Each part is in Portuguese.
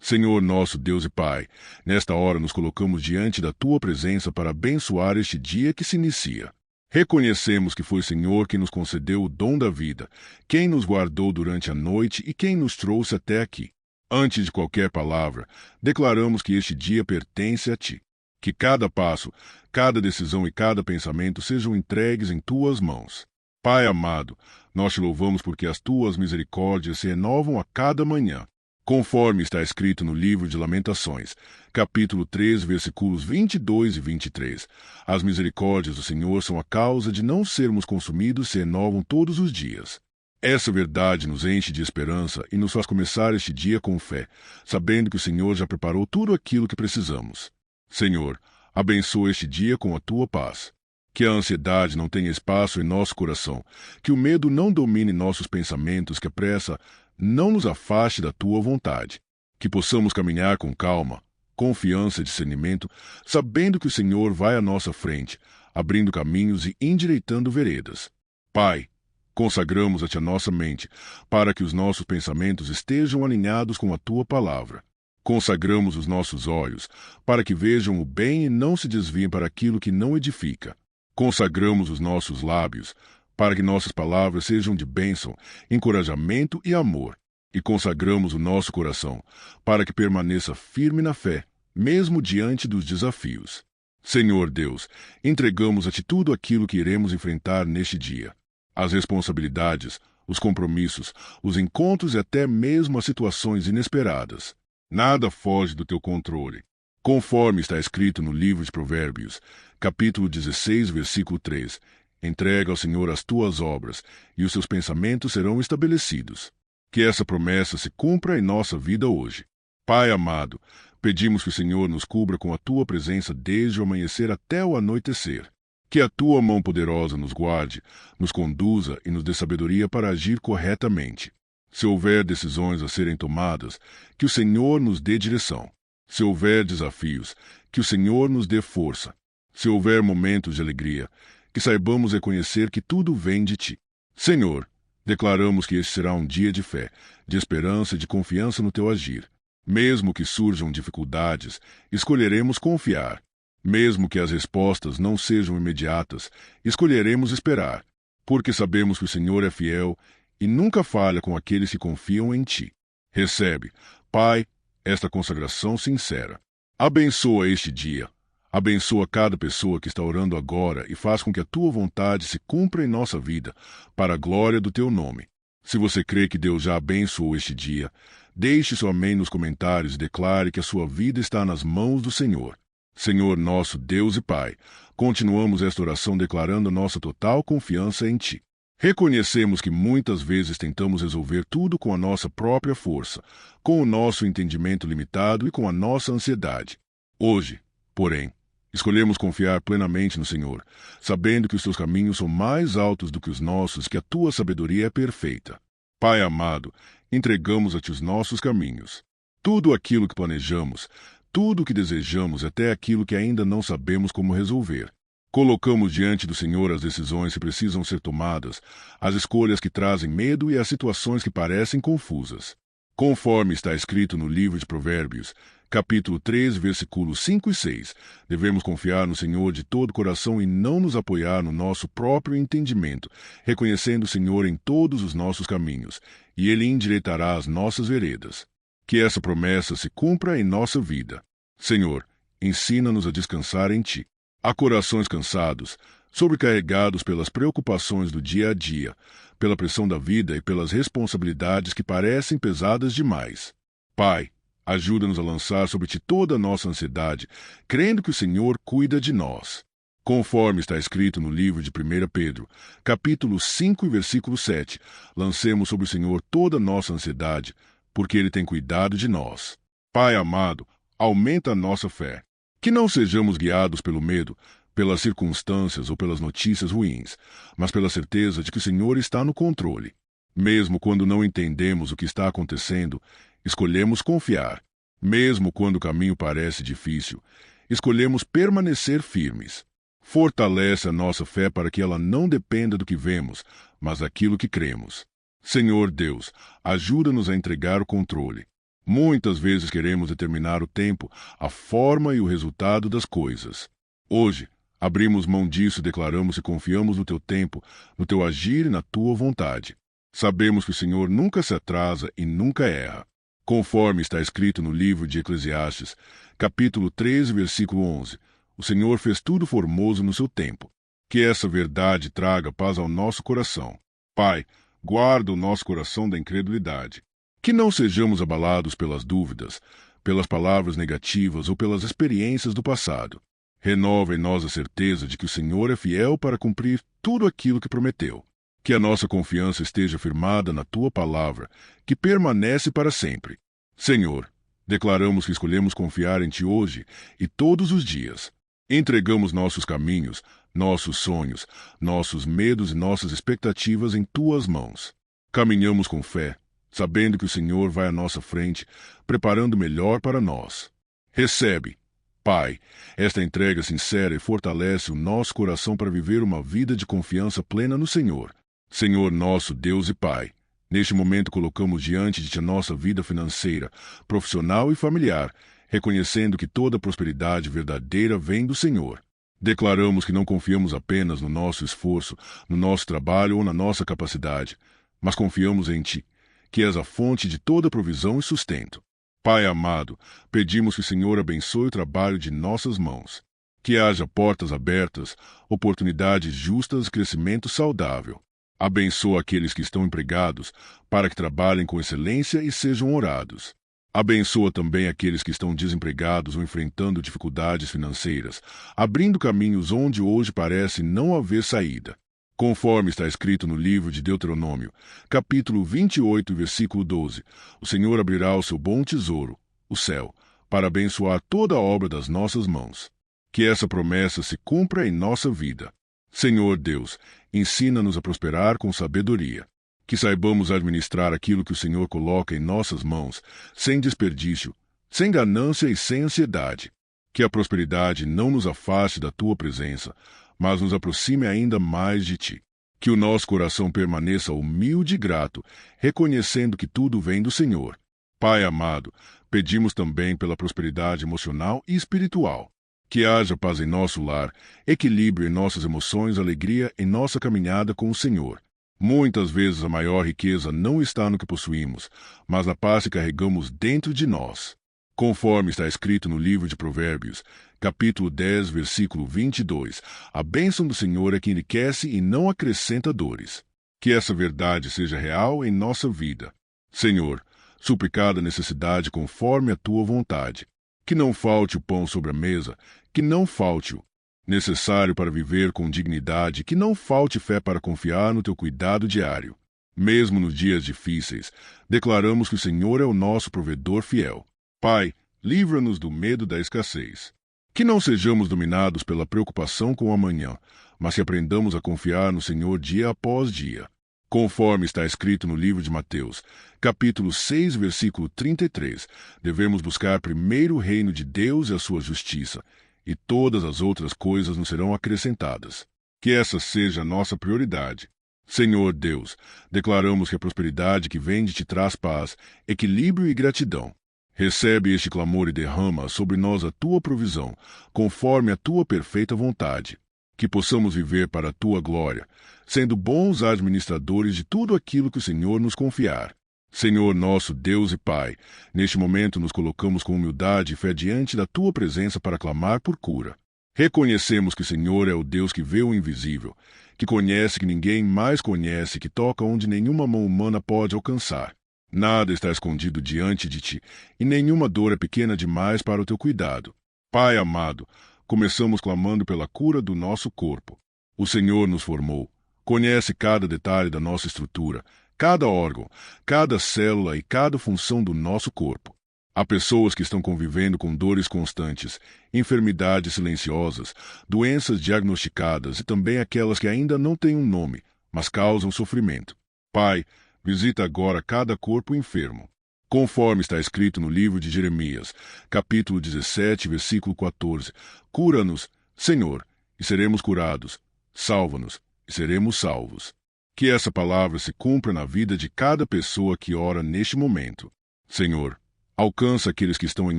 Senhor nosso Deus e Pai, nesta hora nos colocamos diante da Tua presença para abençoar este dia que se inicia. Reconhecemos que foi o Senhor quem nos concedeu o dom da vida, quem nos guardou durante a noite e quem nos trouxe até aqui. Antes de qualquer palavra, declaramos que este dia pertence a Ti. Que cada passo, cada decisão e cada pensamento sejam entregues em Tuas mãos. Pai amado, nós Te louvamos porque as Tuas misericórdias se renovam a cada manhã. Conforme está escrito no livro de Lamentações, capítulo 3, versículos 22 e 23, as misericórdias do Senhor são a causa de não sermos consumidos e se renovam todos os dias. Essa verdade nos enche de esperança e nos faz começar este dia com fé, sabendo que o Senhor já preparou tudo aquilo que precisamos. Senhor, abençoa este dia com a Tua paz. Que a ansiedade não tenha espaço em nosso coração, que o medo não domine nossos pensamentos, que a pressa não nos afaste da Tua vontade. Que possamos caminhar com calma, confiança e discernimento, sabendo que o Senhor vai à nossa frente, abrindo caminhos e endireitando veredas. Pai, consagramos a Ti a nossa mente, para que os nossos pensamentos estejam alinhados com a Tua palavra. Consagramos os nossos olhos, para que vejam o bem e não se desviem para aquilo que não edifica. Consagramos os nossos lábios, para que nossas palavras sejam de bênção, encorajamento e amor. E consagramos o nosso coração, para que permaneça firme na fé, mesmo diante dos desafios. Senhor Deus, entregamos a Ti tudo aquilo que iremos enfrentar neste dia. As responsabilidades, os compromissos, os encontros e até mesmo as situações inesperadas. Nada foge do Teu controle. Conforme está escrito no livro de Provérbios, capítulo 16, versículo 3, entrega ao Senhor as tuas obras, e os seus pensamentos serão estabelecidos. Que essa promessa se cumpra em nossa vida hoje. Pai amado, pedimos que o Senhor nos cubra com a Tua presença desde o amanhecer até o anoitecer. Que a Tua mão poderosa nos guarde, nos conduza e nos dê sabedoria para agir corretamente. Se houver decisões a serem tomadas, que o Senhor nos dê direção. Se houver desafios, que o Senhor nos dê força. Se houver momentos de alegria, que saibamos reconhecer que tudo vem de Ti. Senhor, declaramos que este será um dia de fé, de esperança e de confiança no Teu agir. Mesmo que surjam dificuldades, escolheremos confiar. Mesmo que as respostas não sejam imediatas, escolheremos esperar, porque sabemos que o Senhor é fiel e nunca falha com aqueles que confiam em Ti. Recebe, Pai, esta consagração sincera. Abençoa este dia. Abençoa cada pessoa que está orando agora e faz com que a Tua vontade se cumpra em nossa vida, para a glória do Teu nome. Se você crê que Deus já abençoou este dia, deixe seu amém nos comentários e declare que a sua vida está nas mãos do Senhor. Senhor nosso Deus e Pai, continuamos esta oração declarando nossa total confiança em Ti. Reconhecemos que muitas vezes tentamos resolver tudo com a nossa própria força, com o nosso entendimento limitado e com a nossa ansiedade. Hoje, porém, escolhemos confiar plenamente no Senhor, sabendo que os Teus caminhos são mais altos do que os nossos e que a Tua sabedoria é perfeita. Pai amado, entregamos a Ti os nossos caminhos. Tudo aquilo que planejamos, tudo o que desejamos, até aquilo que ainda não sabemos como resolver. Colocamos diante do Senhor as decisões que precisam ser tomadas, as escolhas que trazem medo e as situações que parecem confusas. Conforme está escrito no livro de Provérbios, capítulo 3, versículos 5 e 6, devemos confiar no Senhor de todo o coração e não nos apoiar no nosso próprio entendimento, reconhecendo o Senhor em todos os nossos caminhos, e Ele endireitará as nossas veredas. Que essa promessa se cumpra em nossa vida. Senhor, ensina-nos a descansar em Ti. Há corações cansados, sobrecarregados pelas preocupações do dia a dia, pela pressão da vida e pelas responsabilidades que parecem pesadas demais. Pai, ajuda-nos a lançar sobre Ti toda a nossa ansiedade, crendo que o Senhor cuida de nós. Conforme está escrito no livro de 1 Pedro, capítulo 5 e versículo 7, lancemos sobre o Senhor toda a nossa ansiedade, porque Ele tem cuidado de nós. Pai amado, aumenta a nossa fé. Que não sejamos guiados pelo medo, pelas circunstâncias ou pelas notícias ruins, mas pela certeza de que o Senhor está no controle. Mesmo quando não entendemos o que está acontecendo, escolhemos confiar. Mesmo quando o caminho parece difícil, escolhemos permanecer firmes. Fortalece a nossa fé para que ela não dependa do que vemos, mas daquilo que cremos. Senhor Deus, ajuda-nos a entregar o controle. Muitas vezes queremos determinar o tempo, a forma e o resultado das coisas. Hoje, abrimos mão disso e declaramos que confiamos no teu tempo, no teu agir e na tua vontade. Sabemos que o Senhor nunca se atrasa e nunca erra. Conforme está escrito no livro de Eclesiastes, capítulo 13, versículo 11, o Senhor fez tudo formoso no seu tempo. Que essa verdade traga paz ao nosso coração. Pai, guarda o nosso coração da incredulidade. Que não sejamos abalados pelas dúvidas, pelas palavras negativas ou pelas experiências do passado. Renova em nós a certeza de que o Senhor é fiel para cumprir tudo aquilo que prometeu. Que a nossa confiança esteja firmada na Tua palavra, que permanece para sempre. Senhor, declaramos que escolhemos confiar em Ti hoje e todos os dias. Entregamos nossos caminhos, nossos sonhos, nossos medos e nossas expectativas em Tuas mãos. Caminhamos com fé, sabendo que o Senhor vai à nossa frente, preparando o melhor para nós. Recebe, Pai, esta entrega sincera e fortalece o nosso coração para viver uma vida de confiança plena no Senhor. Senhor nosso Deus e Pai, neste momento colocamos diante de Ti a nossa vida financeira, profissional e familiar, reconhecendo que toda prosperidade verdadeira vem do Senhor. Declaramos que não confiamos apenas no nosso esforço, no nosso trabalho ou na nossa capacidade, mas confiamos em Ti, que és a fonte de toda provisão e sustento. Pai amado, pedimos que o Senhor abençoe o trabalho de nossas mãos, que haja portas abertas, oportunidades justas e crescimento saudável. Abençoa aqueles que estão empregados, para que trabalhem com excelência e sejam honrados. Abençoa também aqueles que estão desempregados ou enfrentando dificuldades financeiras, abrindo caminhos onde hoje parece não haver saída. Conforme está escrito no livro de Deuteronômio, capítulo 28, versículo 12, o Senhor abrirá o seu bom tesouro, o céu, para abençoar toda a obra das nossas mãos. Que essa promessa se cumpra em nossa vida. Senhor Deus, ensina-nos a prosperar com sabedoria. Que saibamos administrar aquilo que o Senhor coloca em nossas mãos, sem desperdício, sem ganância e sem ansiedade. Que a prosperidade não nos afaste da Tua presença, mas nos aproxime ainda mais de Ti. Que o nosso coração permaneça humilde e grato, reconhecendo que tudo vem do Senhor. Pai amado, pedimos também pela prosperidade emocional e espiritual. Que haja paz em nosso lar, equilíbrio em nossas emoções, alegria em nossa caminhada com o Senhor. Muitas vezes a maior riqueza não está no que possuímos, mas na paz que carregamos dentro de nós. Conforme está escrito no livro de Provérbios, capítulo 10, versículo 22, a bênção do Senhor é que enriquece e não acrescenta dores. Que essa verdade seja real em nossa vida. Senhor, supre cada necessidade conforme a Tua vontade. Que não falte o pão sobre a mesa, que não falte o necessário para viver com dignidade, que não falte fé para confiar no Teu cuidado diário. Mesmo nos dias difíceis, declaramos que o Senhor é o nosso provedor fiel. Pai, livra-nos do medo da escassez. Que não sejamos dominados pela preocupação com o amanhã, mas que aprendamos a confiar no Senhor dia após dia. Conforme está escrito no livro de Mateus, capítulo 6, versículo 33, devemos buscar primeiro o reino de Deus e a sua justiça, e todas as outras coisas nos serão acrescentadas. Que essa seja a nossa prioridade. Senhor Deus, declaramos que a prosperidade que vem de Ti traz paz, equilíbrio e gratidão. Recebe este clamor e derrama sobre nós a Tua provisão, conforme a Tua perfeita vontade. Que possamos viver para a Tua glória, sendo bons administradores de tudo aquilo que o Senhor nos confiar. Senhor nosso Deus e Pai, neste momento nos colocamos com humildade e fé diante da Tua presença para clamar por cura. Reconhecemos que o Senhor é o Deus que vê o invisível, que conhece que ninguém mais conhece, que toca onde nenhuma mão humana pode alcançar. Nada está escondido diante de Ti, e nenhuma dor é pequena demais para o Teu cuidado. Pai amado, começamos clamando pela cura do nosso corpo. O Senhor nos formou, conhece cada detalhe da nossa estrutura, cada órgão, cada célula e cada função do nosso corpo. Há pessoas que estão convivendo com dores constantes, enfermidades silenciosas, doenças diagnosticadas e também aquelas que ainda não têm um nome, mas causam sofrimento. Pai, visita agora cada corpo enfermo. Conforme está escrito no livro de Jeremias, capítulo 17, versículo 14, cura-nos, Senhor, e seremos curados. Salva-nos, e seremos salvos. Que essa palavra se cumpra na vida de cada pessoa que ora neste momento. Senhor, Alcança aqueles que estão em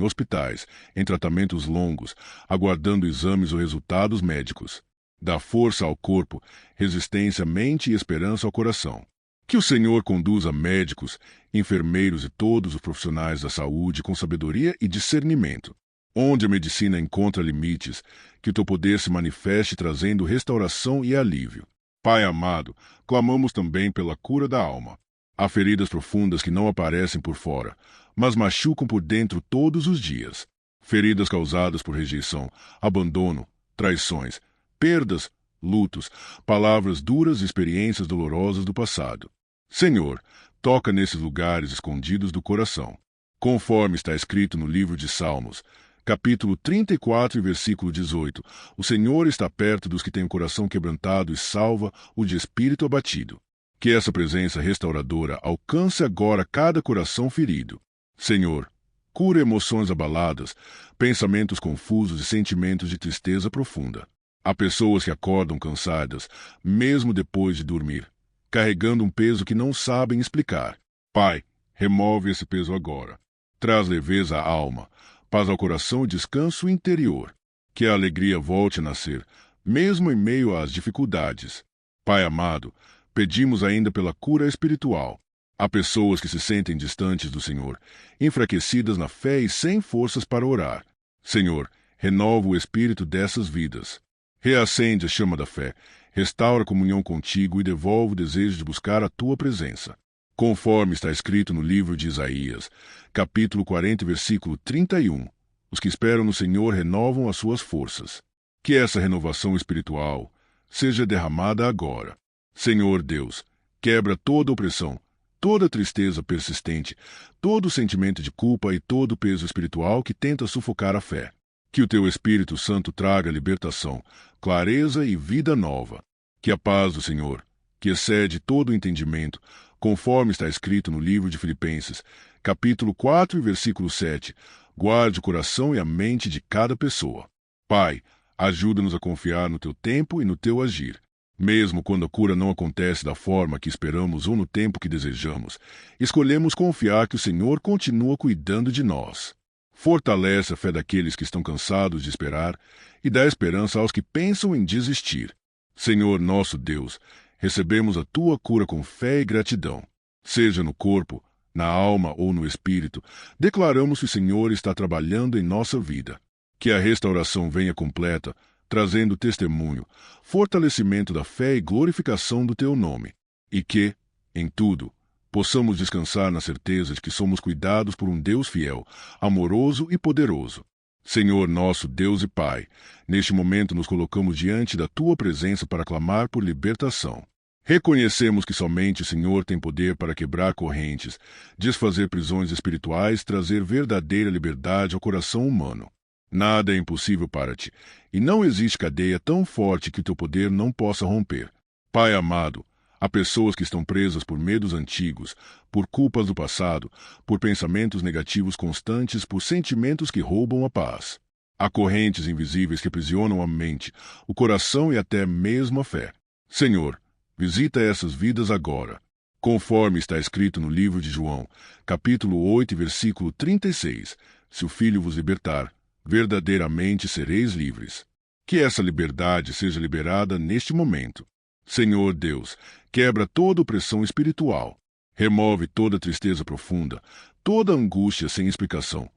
hospitais, em tratamentos longos, aguardando exames ou resultados médicos. Dá força ao corpo, resistência à mente e esperança ao coração. Que o Senhor conduza médicos, enfermeiros e todos os profissionais da saúde com sabedoria e discernimento. Onde a medicina encontra limites, que o teu poder se manifeste trazendo restauração e alívio. Pai amado, clamamos também pela cura da alma. Há feridas profundas que não aparecem por fora, mas machucam por dentro todos os dias. Feridas causadas por rejeição, abandono, traições, perdas, lutos, palavras duras e experiências dolorosas do passado. Senhor, toca nesses lugares escondidos do coração. Conforme está escrito no livro de Salmos, capítulo 34, versículo 18, o Senhor está perto dos que têm o coração quebrantado e salva o de espírito abatido. Que essa presença restauradora alcance agora cada coração ferido. Senhor, cura emoções abaladas, pensamentos confusos e sentimentos de tristeza profunda. Há pessoas que acordam cansadas, mesmo depois de dormir, carregando um peso que não sabem explicar. Pai, remove esse peso agora. Traz leveza à alma, paz ao coração e descanso interior. Que a alegria volte a nascer, mesmo em meio às dificuldades. Pai amado, pedimos ainda pela cura espiritual. Há pessoas que se sentem distantes do Senhor, enfraquecidas na fé e sem forças para orar. Senhor, renova o espírito dessas vidas. Reacende a chama da fé, restaura a comunhão contigo e devolve o desejo de buscar a tua presença. Conforme está escrito no livro de Isaías, capítulo 40, versículo 31, os que esperam no Senhor renovam as suas forças. Que essa renovação espiritual seja derramada agora. Senhor Deus, quebra toda opressão, toda tristeza persistente, todo sentimento de culpa e todo peso espiritual que tenta sufocar a fé. Que o teu Espírito Santo traga libertação, clareza e vida nova. Que a paz do Senhor, que excede todo o entendimento, conforme está escrito no livro de Filipenses, capítulo 4, versículo 7, guarde o coração e a mente de cada pessoa. Pai, ajuda-nos a confiar no teu tempo e no teu agir. Mesmo quando a cura não acontece da forma que esperamos ou no tempo que desejamos, escolhemos confiar que o Senhor continua cuidando de nós. Fortalece a fé daqueles que estão cansados de esperar e dá esperança aos que pensam em desistir. Senhor nosso Deus, recebemos a tua cura com fé e gratidão. Seja no corpo, na alma ou no espírito, declaramos que o Senhor está trabalhando em nossa vida. Que a restauração venha completa, trazendo testemunho, fortalecimento da fé e glorificação do teu nome. E que, em tudo, possamos descansar na certeza de que somos cuidados por um Deus fiel, amoroso e poderoso. Senhor nosso Deus e Pai, neste momento nos colocamos diante da tua presença para clamar por libertação. Reconhecemos que somente o Senhor tem poder para quebrar correntes, desfazer prisões espirituais, trazer verdadeira liberdade ao coração humano. Nada é impossível para ti, e não existe cadeia tão forte que o teu poder não possa romper. Pai amado, há pessoas que estão presas por medos antigos, por culpas do passado, por pensamentos negativos constantes, por sentimentos que roubam a paz. Há correntes invisíveis que aprisionam a mente, o coração e até mesmo a fé. Senhor, visita essas vidas agora. Conforme está escrito no livro de João, capítulo 8, versículo 36, se o Filho vos libertar, verdadeiramente sereis livres. Que essa liberdade seja liberada neste momento. Senhor Deus, quebra toda opressão espiritual. Remove toda tristeza profunda, toda angústia sem explicação,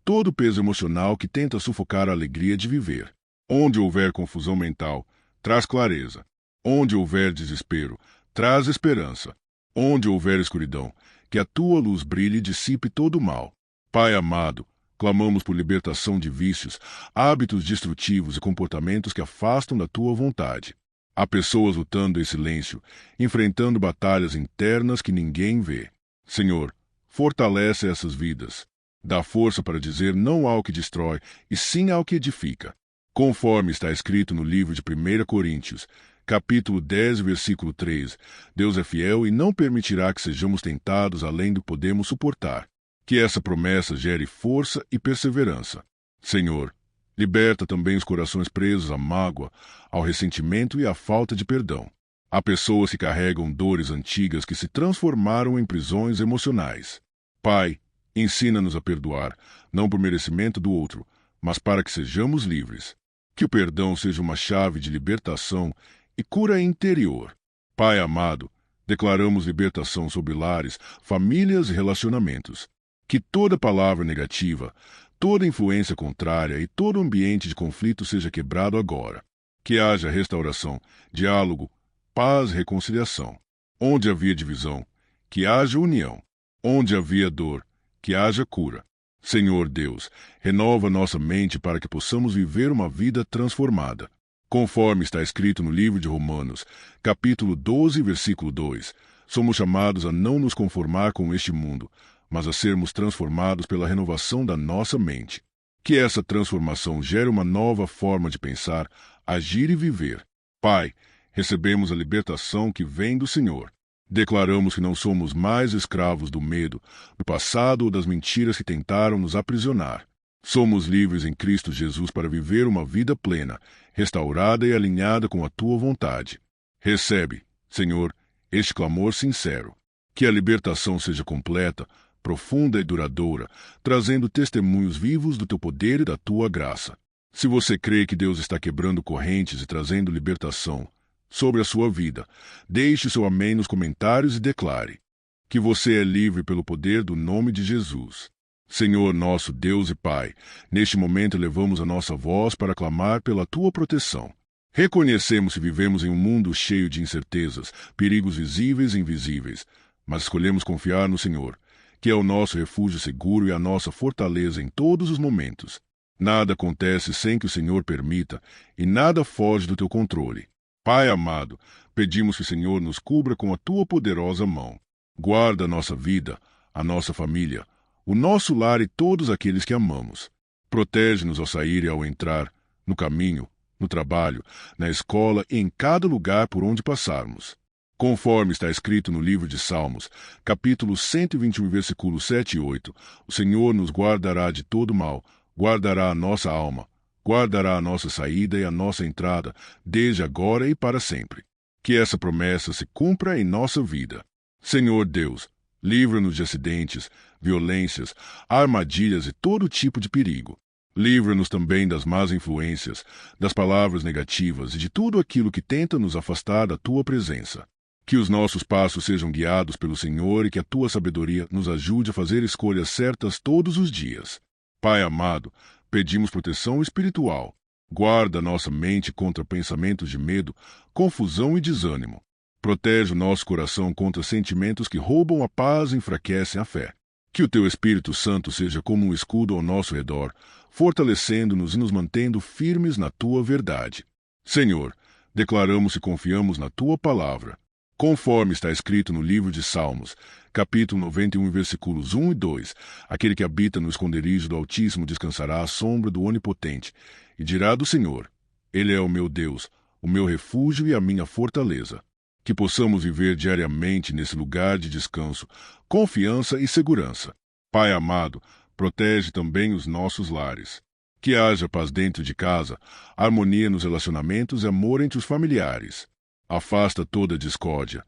todo peso emocional que tenta sufocar a alegria de viver. Onde houver confusão mental, traz clareza. Onde houver desespero, traz esperança. Onde houver escuridão, que a tua luz brilhe e dissipe todo o mal. Pai amado, clamamos por libertação de vícios, hábitos destrutivos e comportamentos que afastam da tua vontade. Há pessoas lutando em silêncio, enfrentando batalhas internas que ninguém vê. Senhor, fortalece essas vidas. Dá força para dizer não ao que destrói, e sim ao que edifica. Conforme está escrito no livro de 1 Coríntios, capítulo 10, versículo 3, Deus é fiel e não permitirá que sejamos tentados além do que podemos suportar. Que essa promessa gere força e perseverança. Senhor, liberta também os corações presos à mágoa, ao ressentimento e à falta de perdão. Há pessoas que carregam dores antigas que se transformaram em prisões emocionais. Pai, Ensina-nos a perdoar, não por merecimento do outro, mas para que sejamos livres. Que o perdão seja uma chave de libertação e cura interior. Pai amado, declaramos libertação sobre lares, famílias e relacionamentos. Que toda palavra negativa, toda influência contrária e todo ambiente de conflito seja quebrado agora. Que haja restauração, diálogo, paz e reconciliação. Onde havia divisão, que haja união. Onde havia dor, que haja cura. Senhor Deus, renova nossa mente para que possamos viver uma vida transformada. Conforme está escrito no livro de Romanos, capítulo 12, versículo 2, somos chamados a não nos conformar com este mundo, mas a sermos transformados pela renovação da nossa mente. Que essa transformação gere uma nova forma de pensar, agir e viver. Pai, recebemos a libertação que vem do Senhor. Declaramos que não somos mais escravos do medo, do passado ou das mentiras que tentaram nos aprisionar. Somos livres em Cristo Jesus para viver uma vida plena, restaurada e alinhada com a Tua vontade. Recebe, Senhor, este clamor sincero. Que a libertação seja completa, profunda e duradoura, trazendo testemunhos vivos do Teu poder e da Tua graça. Se você crê que Deus está quebrando correntes e trazendo libertação sobre a sua vida, deixe seu amém nos comentários e declare que você é livre pelo poder do nome de Jesus. Senhor nosso Deus e Pai, neste momento elevamos a nossa voz para clamar pela Tua proteção. Reconhecemos que vivemos em um mundo cheio de incertezas, perigos visíveis e invisíveis, mas escolhemos confiar no Senhor, que é o nosso refúgio seguro e a nossa fortaleza em todos os momentos. Nada acontece sem que o Senhor permita, e nada foge do Teu controle. Pai amado, pedimos que o Senhor nos cubra com a Tua poderosa mão. Guarda a nossa vida, a nossa família, o nosso lar e todos aqueles que amamos. Protege-nos ao sair e ao entrar, no caminho, no trabalho, na escola e em cada lugar por onde passarmos. Conforme está escrito no livro de Salmos, capítulo 121, versículos 7 e 8, o Senhor nos guardará de todo mal, guardará a nossa alma, guardará a nossa saída e a nossa entrada, desde agora e para sempre. Que essa promessa se cumpra em nossa vida. Senhor Deus, livra-nos de acidentes, violências, armadilhas e todo tipo de perigo. Livra-nos também das más influências, das palavras negativas e de tudo aquilo que tenta nos afastar da Tua presença. Que os nossos passos sejam guiados pelo Senhor e que a Tua sabedoria nos ajude a fazer escolhas certas todos os dias. Pai amado, pedimos proteção espiritual. Guarda nossa mente contra pensamentos de medo, confusão e desânimo. Protege o nosso coração contra sentimentos que roubam a paz e enfraquecem a fé. Que o Teu Espírito Santo seja como um escudo ao nosso redor, fortalecendo-nos e nos mantendo firmes na Tua verdade. Senhor, declaramos e confiamos na Tua palavra. Conforme está escrito no livro de Salmos, capítulo 91, versículos 1 e 2, aquele que habita no esconderijo do Altíssimo descansará à sombra do Onipotente, e dirá do Senhor: Ele é o meu Deus, o meu refúgio e a minha fortaleza. Que possamos viver diariamente nesse lugar de descanso, confiança e segurança. Pai amado, protege também os nossos lares. Que haja paz dentro de casa, harmonia nos relacionamentos e amor entre os familiares. Afasta toda discórdia,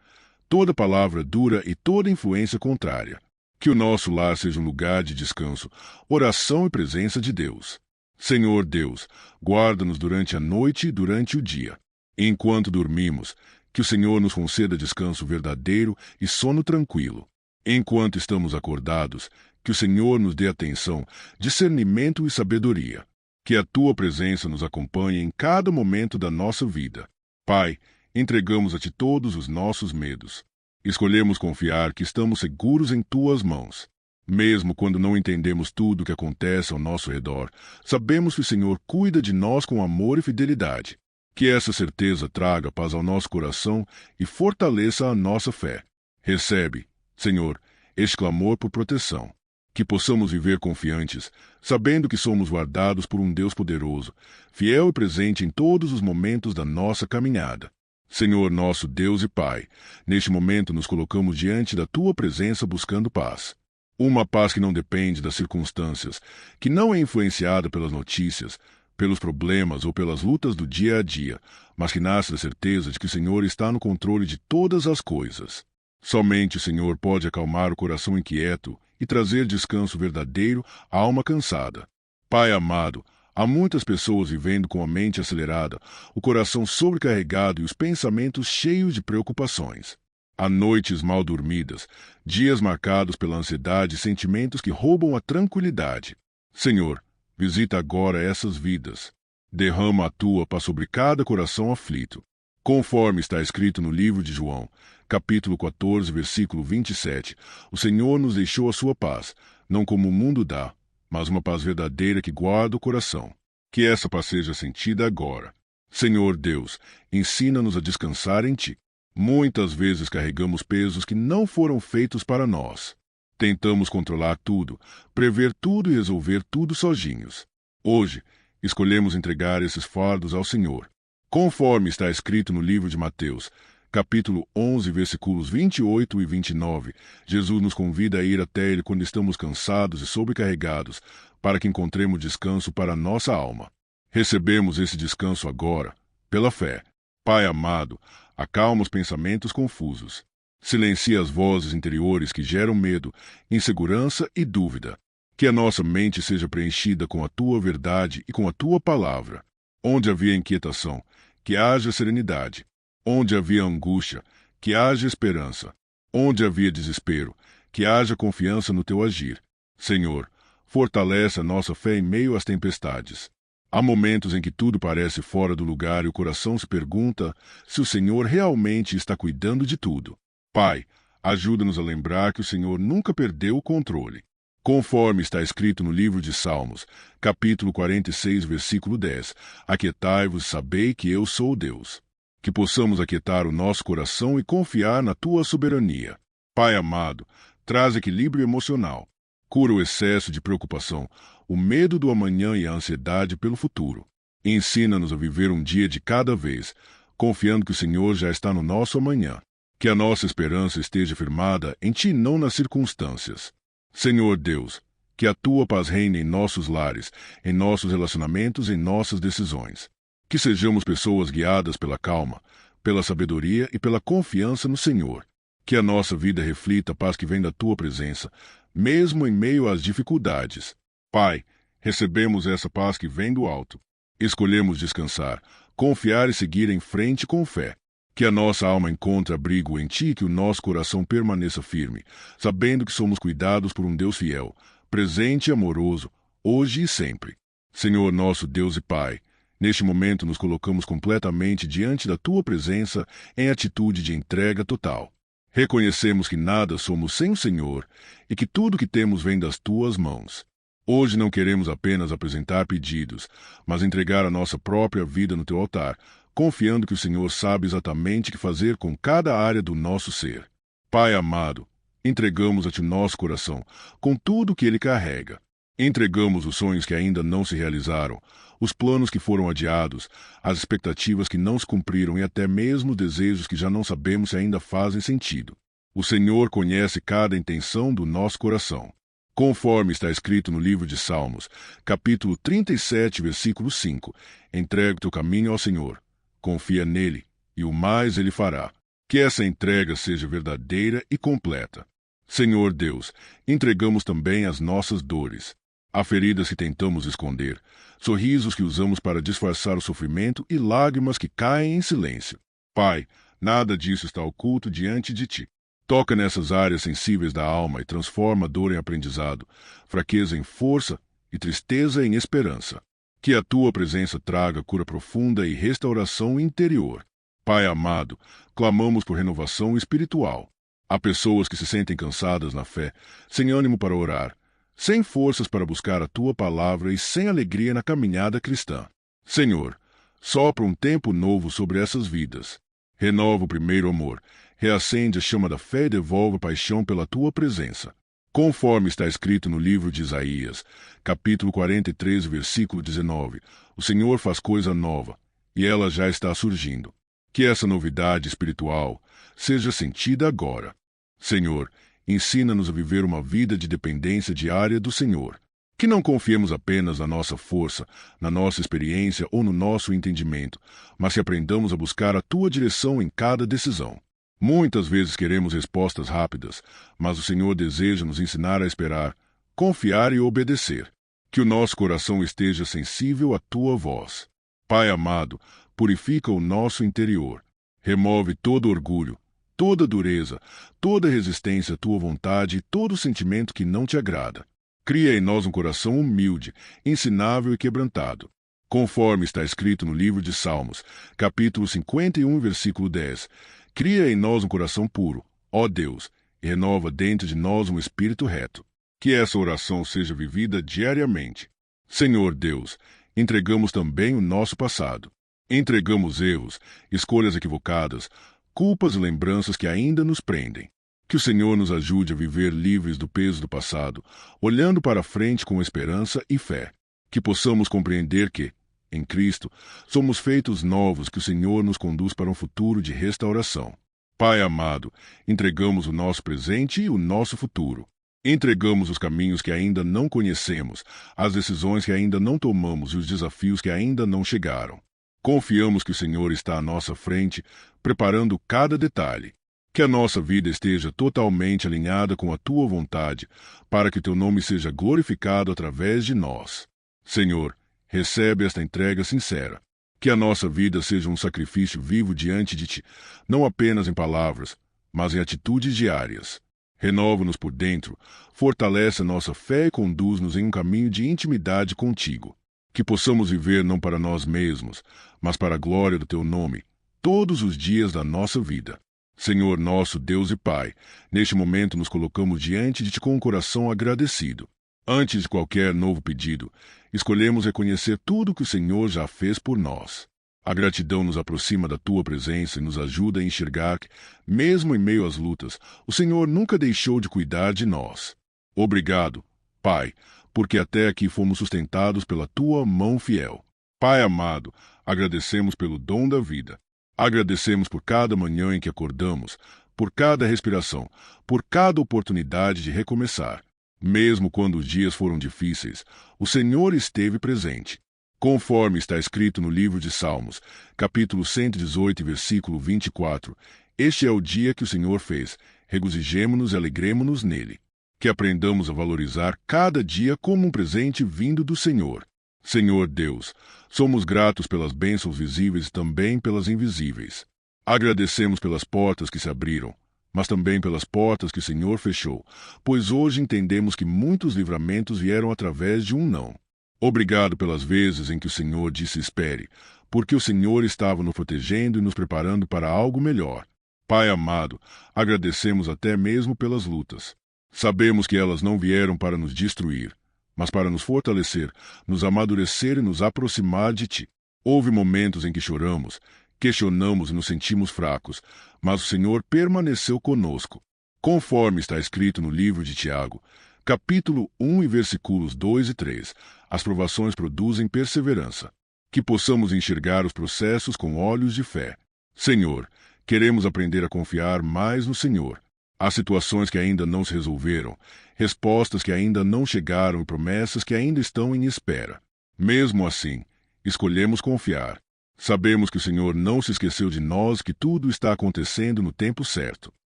toda palavra dura e toda influência contrária. Que o nosso lar seja um lugar de descanso, oração e presença de Deus. Senhor Deus, guarda-nos durante a noite e durante o dia. Enquanto dormimos, que o Senhor nos conceda descanso verdadeiro e sono tranquilo. Enquanto estamos acordados, que o Senhor nos dê atenção, discernimento e sabedoria. Que a Tua presença nos acompanhe em cada momento da nossa vida. Pai, entregamos a Ti todos os nossos medos. Escolhemos confiar que estamos seguros em Tuas mãos. Mesmo quando não entendemos tudo o que acontece ao nosso redor, sabemos que o Senhor cuida de nós com amor e fidelidade. Que essa certeza traga paz ao nosso coração e fortaleça a nossa fé. Recebe, Senhor, este clamor por proteção. Que possamos viver confiantes, sabendo que somos guardados por um Deus poderoso, fiel e presente em todos os momentos da nossa caminhada. Senhor nosso Deus e Pai, neste momento nos colocamos diante da Tua presença buscando paz. Uma paz que não depende das circunstâncias, que não é influenciada pelas notícias, pelos problemas ou pelas lutas do dia a dia, mas que nasce da certeza de que o Senhor está no controle de todas as coisas. Somente o Senhor pode acalmar o coração inquieto e trazer descanso verdadeiro à alma cansada. Pai amado, há muitas pessoas vivendo com a mente acelerada, o coração sobrecarregado e os pensamentos cheios de preocupações. Há noites mal dormidas, dias marcados pela ansiedade e sentimentos que roubam a tranquilidade. Senhor, visita agora essas vidas. Derrama a tua paz sobre cada coração aflito. Conforme está escrito no livro de João, capítulo 14, versículo 27, o Senhor nos deixou a sua paz, não como o mundo dá, mas uma paz verdadeira que guarda o coração. Que essa paz seja sentida agora. Senhor Deus, ensina-nos a descansar em Ti. Muitas vezes carregamos pesos que não foram feitos para nós. Tentamos controlar tudo, prever tudo e resolver tudo sozinhos. Hoje, escolhemos entregar esses fardos ao Senhor. Conforme está escrito no livro de Mateus, capítulo 11, versículos 28 e 29, Jesus nos convida a ir até Ele quando estamos cansados e sobrecarregados, para que encontremos descanso para a nossa alma. Recebemos esse descanso agora, pela fé. Pai amado, acalma os pensamentos confusos. Silencia as vozes interiores que geram medo, insegurança e dúvida. Que a nossa mente seja preenchida com a Tua verdade e com a Tua palavra. Onde havia inquietação, que haja serenidade. Onde havia angústia, que haja esperança. Onde havia desespero, que haja confiança no Teu agir. Senhor, fortalece a nossa fé em meio às tempestades. Há momentos em que tudo parece fora do lugar e o coração se pergunta se o Senhor realmente está cuidando de tudo. Pai, ajuda-nos a lembrar que o Senhor nunca perdeu o controle. Conforme está escrito no livro de Salmos, capítulo 46, versículo 10, aquietai-vos e sabei que eu sou Deus. Que possamos aquietar o nosso coração e confiar na Tua soberania. Pai amado, traz equilíbrio emocional. Cura o excesso de preocupação, o medo do amanhã e a ansiedade pelo futuro. Ensina-nos a viver um dia de cada vez, confiando que o Senhor já está no nosso amanhã. Que a nossa esperança esteja firmada em Ti, não nas circunstâncias. Senhor Deus, que a Tua paz reine em nossos lares, em nossos relacionamentos, em nossas decisões. Que sejamos pessoas guiadas pela calma, pela sabedoria e pela confiança no Senhor. Que a nossa vida reflita a paz que vem da Tua presença, mesmo em meio às dificuldades. Pai, recebemos essa paz que vem do alto. Escolhemos descansar, confiar e seguir em frente com fé. Que a nossa alma encontre abrigo em Ti e que o nosso coração permaneça firme, sabendo que somos cuidados por um Deus fiel, presente e amoroso, hoje e sempre. Senhor nosso Deus e Pai, neste momento nos colocamos completamente diante da Tua presença em atitude de entrega total. Reconhecemos que nada somos sem o Senhor e que tudo que temos vem das Tuas mãos. Hoje não queremos apenas apresentar pedidos, mas entregar a nossa própria vida no Teu altar, confiando que o Senhor sabe exatamente o que fazer com cada área do nosso ser. Pai amado, entregamos a Ti nosso coração, com tudo que ele carrega. Entregamos os sonhos que ainda não se realizaram, os planos que foram adiados, as expectativas que não se cumpriram e até mesmo os desejos que já não sabemos se ainda fazem sentido. O Senhor conhece cada intenção do nosso coração. Conforme está escrito no livro de Salmos, capítulo 37, versículo 5, entrega o teu caminho ao Senhor, confia nele, e o mais ele fará. Que essa entrega seja verdadeira e completa. Senhor Deus, entregamos também as nossas dores. Há feridas que tentamos esconder, sorrisos que usamos para disfarçar o sofrimento e lágrimas que caem em silêncio. Pai, nada disso está oculto diante de Ti. Toca nessas áreas sensíveis da alma e transforma a dor em aprendizado, fraqueza em força e tristeza em esperança. Que a Tua presença traga cura profunda e restauração interior. Pai amado, clamamos por renovação espiritual. Há pessoas que se sentem cansadas na fé, sem ânimo para orar, sem forças para buscar a Tua palavra e sem alegria na caminhada cristã. Senhor, sopra um tempo novo sobre essas vidas. Renova o primeiro amor, reacende a chama da fé e devolve a paixão pela Tua presença. Conforme está escrito no livro de Isaías, capítulo 43, versículo 19, o Senhor faz coisa nova, e ela já está surgindo. Que essa novidade espiritual seja sentida agora. Senhor, ensina-nos a viver uma vida de dependência diária do Senhor. Que não confiemos apenas na nossa força, na nossa experiência ou no nosso entendimento, mas que aprendamos a buscar a Tua direção em cada decisão. Muitas vezes queremos respostas rápidas, mas o Senhor deseja nos ensinar a esperar, confiar e obedecer. Que o nosso coração esteja sensível à tua voz. Pai amado, purifica o nosso interior. Remove todo orgulho, toda dureza, toda resistência à tua vontade e todo sentimento que não te agrada. Cria em nós um coração humilde, ensinável e quebrantado. Conforme está escrito no livro de Salmos, capítulo 51, versículo 10. Cria em nós um coração puro, ó Deus, e renova dentro de nós um espírito reto. Que essa oração seja vivida diariamente. Senhor Deus, entregamos também o nosso passado. Entregamos erros, escolhas equivocadas, culpas e lembranças que ainda nos prendem. Que o Senhor nos ajude a viver livres do peso do passado, olhando para a frente com esperança e fé. Que possamos compreender que, em Cristo, somos feitos novos, que o Senhor nos conduz para um futuro de restauração. Pai amado, entregamos o nosso presente e o nosso futuro. Entregamos os caminhos que ainda não conhecemos, as decisões que ainda não tomamos e os desafios que ainda não chegaram. Confiamos que o Senhor está à nossa frente, preparando cada detalhe. Que a nossa vida esteja totalmente alinhada com a Tua vontade, para que Teu nome seja glorificado através de nós. Senhor, recebe esta entrega sincera. Que a nossa vida seja um sacrifício vivo diante de Ti, não apenas em palavras, mas em atitudes diárias. Renova-nos por dentro, fortalece a nossa fé e conduz-nos em um caminho de intimidade contigo. Que possamos viver não para nós mesmos, mas para a glória do Teu nome, todos os dias da nossa vida. Senhor nosso Deus e Pai, neste momento nos colocamos diante de Ti com um coração agradecido. Antes de qualquer novo pedido, escolhemos reconhecer tudo que o Senhor já fez por nós. A gratidão nos aproxima da Tua presença e nos ajuda a enxergar que, mesmo em meio às lutas, o Senhor nunca deixou de cuidar de nós. Obrigado, Pai, porque até aqui fomos sustentados pela Tua mão fiel. Pai amado, agradecemos pelo dom da vida. Agradecemos por cada manhã em que acordamos, por cada respiração, por cada oportunidade de recomeçar. Mesmo quando os dias foram difíceis, o Senhor esteve presente. Conforme está escrito no livro de Salmos, capítulo 118, versículo 24, este é o dia que o Senhor fez, regozijemo-nos e alegremo-nos nele. Que aprendamos a valorizar cada dia como um presente vindo do Senhor. Senhor Deus, somos gratos pelas bênçãos visíveis e também pelas invisíveis. Agradecemos pelas portas que se abriram, mas também pelas portas que o Senhor fechou, pois hoje entendemos que muitos livramentos vieram através de um não. Obrigado pelas vezes em que o Senhor disse espere, porque o Senhor estava nos protegendo e nos preparando para algo melhor. Pai amado, agradecemos até mesmo pelas lutas. Sabemos que elas não vieram para nos destruir, mas para nos fortalecer, nos amadurecer e nos aproximar de Ti. Houve momentos em que choramos, questionamos e nos sentimos fracos, mas o Senhor permaneceu conosco. Conforme está escrito no livro de Tiago, capítulo 1 e versículos 2 e 3, as provações produzem perseverança. Que possamos enxergar os processos com olhos de fé. Senhor, queremos aprender a confiar mais no Senhor. Há situações que ainda não se resolveram, respostas que ainda não chegaram e promessas que ainda estão em espera. Mesmo assim, escolhemos confiar. Sabemos que o Senhor não se esqueceu de nós, que tudo está acontecendo no tempo certo.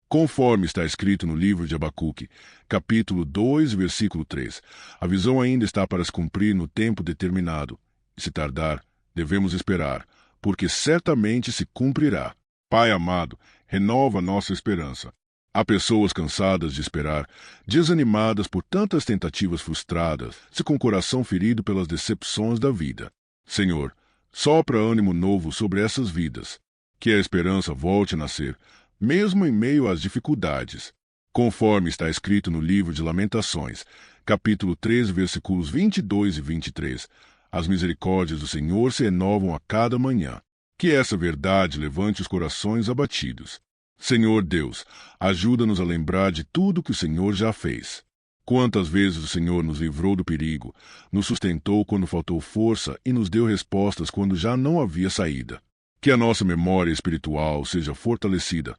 Conforme está escrito no livro de Abacuque, capítulo 2, versículo 3, a visão ainda está para se cumprir no tempo determinado. E se tardar, devemos esperar, porque certamente se cumprirá. Pai amado, renova nossa esperança. Há pessoas cansadas de esperar, desanimadas por tantas tentativas frustradas, se com o coração ferido pelas decepções da vida. Senhor, sopra ânimo novo sobre essas vidas. Que a esperança volte a nascer, mesmo em meio às dificuldades. Conforme está escrito no livro de Lamentações, capítulo 13, versículos 22 e 23, as misericórdias do Senhor se renovam a cada manhã. Que essa verdade levante os corações abatidos. Senhor Deus, ajuda-nos a lembrar de tudo que o Senhor já fez. Quantas vezes o Senhor nos livrou do perigo, nos sustentou quando faltou força e nos deu respostas quando já não havia saída. Que a nossa memória espiritual seja fortalecida,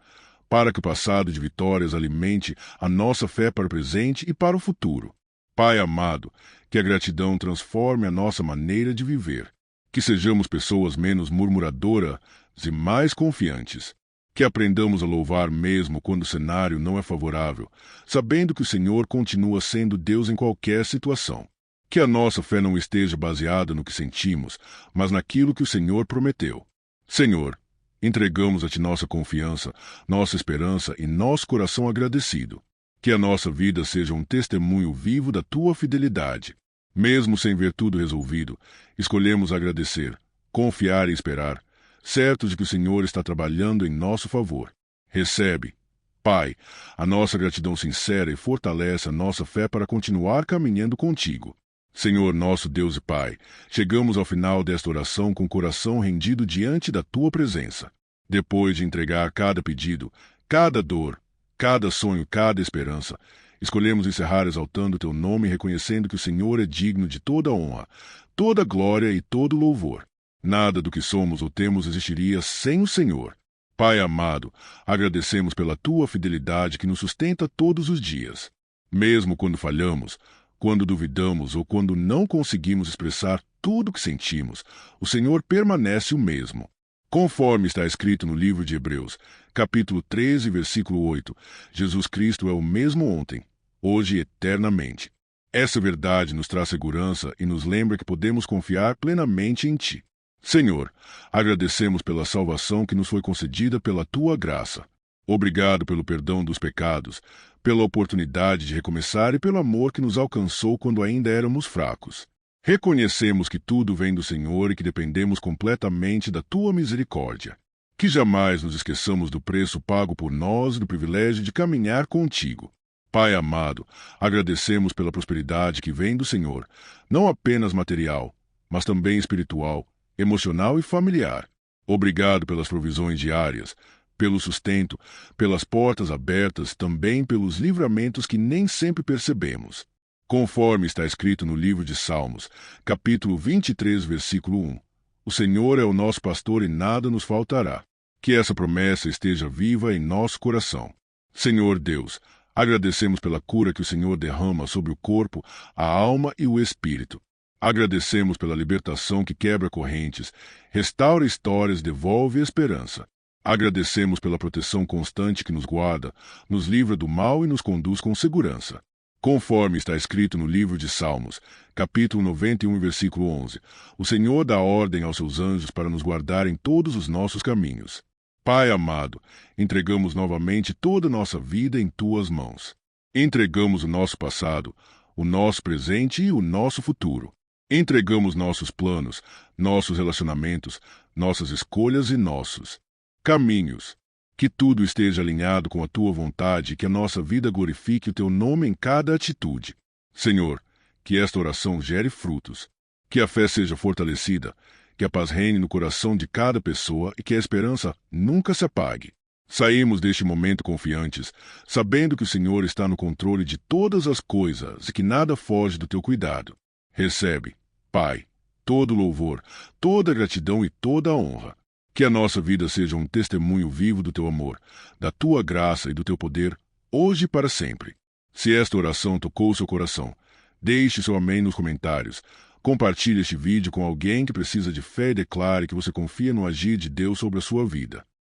para que o passado de vitórias alimente a nossa fé para o presente e para o futuro. Pai amado, que a gratidão transforme a nossa maneira de viver. Que sejamos pessoas menos murmuradoras e mais confiantes. Que aprendamos a louvar mesmo quando o cenário não é favorável, sabendo que o Senhor continua sendo Deus em qualquer situação. Que a nossa fé não esteja baseada no que sentimos, mas naquilo que o Senhor prometeu. Senhor, entregamos a Ti nossa confiança, nossa esperança e nosso coração agradecido. Que a nossa vida seja um testemunho vivo da Tua fidelidade. Mesmo sem ver tudo resolvido, escolhemos agradecer, confiar e esperar, certos de que o Senhor está trabalhando em nosso favor. Recebe, Pai, a nossa gratidão sincera e fortalece a nossa fé para continuar caminhando contigo. Senhor, nosso Deus e Pai, chegamos ao final desta oração com o coração rendido diante da Tua presença. Depois de entregar cada pedido, cada dor, cada sonho, cada esperança, escolhemos encerrar exaltando Teu nome e reconhecendo que o Senhor é digno de toda honra, toda glória e todo louvor. Nada do que somos ou temos existiria sem o Senhor. Pai amado, agradecemos pela Tua fidelidade que nos sustenta todos os dias. Mesmo quando falhamos, quando duvidamos ou quando não conseguimos expressar tudo o que sentimos, o Senhor permanece o mesmo. Conforme está escrito no livro de Hebreus, capítulo 13, versículo 8, Jesus Cristo é o mesmo ontem, hoje e eternamente. Essa verdade nos traz segurança e nos lembra que podemos confiar plenamente em Ti. Senhor, agradecemos pela salvação que nos foi concedida pela Tua graça. Obrigado pelo perdão dos pecados, pela oportunidade de recomeçar e pelo amor que nos alcançou quando ainda éramos fracos. Reconhecemos que tudo vem do Senhor e que dependemos completamente da Tua misericórdia. Que jamais nos esqueçamos do preço pago por nós e do privilégio de caminhar contigo. Pai amado, agradecemos pela prosperidade que vem do Senhor, não apenas material, mas também espiritual, emocional e familiar. Obrigado pelas provisões diárias, pelo sustento, pelas portas abertas, também pelos livramentos que nem sempre percebemos. Conforme está escrito no livro de Salmos, capítulo 23, versículo 1, o Senhor é o nosso pastor e nada nos faltará. Que essa promessa esteja viva em nosso coração. Senhor Deus, agradecemos pela cura que o Senhor derrama sobre o corpo, a alma e o espírito. Agradecemos pela libertação que quebra correntes, restaura histórias, devolve esperança. Agradecemos pela proteção constante que nos guarda, nos livra do mal e nos conduz com segurança. Conforme está escrito no livro de Salmos, capítulo 91, versículo 11, o Senhor dá ordem aos seus anjos para nos guardar em todos os nossos caminhos. Pai amado, entregamos novamente toda a nossa vida em Tuas mãos. Entregamos o nosso passado, o nosso presente e o nosso futuro. Entregamos nossos planos, nossos relacionamentos, nossas escolhas e nossos caminhos. Que tudo esteja alinhado com a Tua vontade e que a nossa vida glorifique o Teu nome em cada atitude. Senhor, que esta oração gere frutos. Que a fé seja fortalecida, que a paz reine no coração de cada pessoa e que a esperança nunca se apague. Saímos deste momento confiantes, sabendo que o Senhor está no controle de todas as coisas e que nada foge do Teu cuidado. Recebe, Pai, todo louvor, toda gratidão e toda honra. Que a nossa vida seja um testemunho vivo do Teu amor, da Tua graça e do Teu poder, hoje e para sempre. Se esta oração tocou seu coração, deixe seu amém nos comentários. Compartilhe este vídeo com alguém que precisa de fé e declare que você confia no agir de Deus sobre a sua vida.